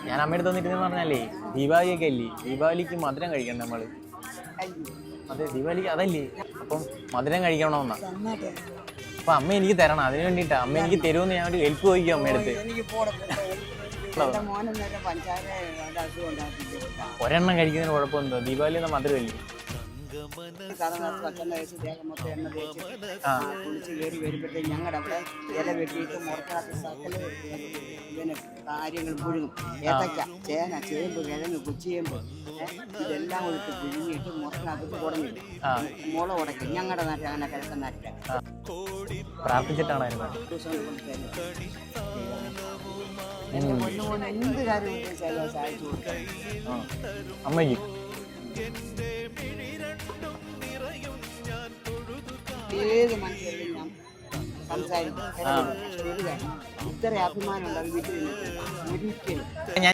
ഞാൻ അമ്മയുടെ തന്നിട്ടെന്ന് പറഞ്ഞാലേ ദീപാവലിയൊക്കെ അല്ലേ, ദീപാവലിക്ക് മധുരം കഴിക്കണ്ട നമ്മള്. അതെ ദീപാവലിക്ക് അതല്ലേ, അപ്പം മധുരം കഴിക്കണമെന്നാ. അപ്പൊ അമ്മ എനിക്ക് തരണം, അതിന് വേണ്ടിട്ടാ. അമ്മ എനിക്ക് തരുമെന്ന് ഞാൻ ഹെൽപ്പ് ചോദിക്കും അമ്മയടുത്ത്. ഒരെണ്ണം കഴിക്കുന്നതിന് കുഴപ്പമെന്തോ, ദീപാവലി എന്ന മധുരമല്ലേ. കുളിച്ച് കയറി വരുമ്പോഴത്തേക്ക് ഞങ്ങളുടെ അവിടെ ഇല വെട്ടിയിട്ട് മുറക്കകത്ത് സകല കാര്യങ്ങൾ പുഴുങ്ങും. ഏത്തക്ക, ചേന, ചേമ്പ്, കിഴങ്ങ്, കുച്ചിയേമ്പ് ഇതെല്ലാം കൊടുത്ത് പുഴുങ്ങിയിട്ട് മുറക്കകത്ത് കുടഞ്ഞിടും. മുള ഉടയ്ക്കും. ഞങ്ങളുടെ നാട്ടിൽ അങ്ങനെ കിഴക്കൻ നാട്ടിലാണ്. പ്രാർത്ഥിച്ചിട്ടാണ് എന്ത് കാര്യം ഉദ്ദേശിച്ചാലും സഹായിച്ചു കൊടുക്കാം അമ്മയ്ക്ക്. ഏത് മനുഷ്യരും ഞാൻ സംസാരിക്കും. ഒരു കാര്യം ഇത്ര അഭിമാനം ഉണ്ടാവും വീട്ടിൽ ഒരിക്കലും.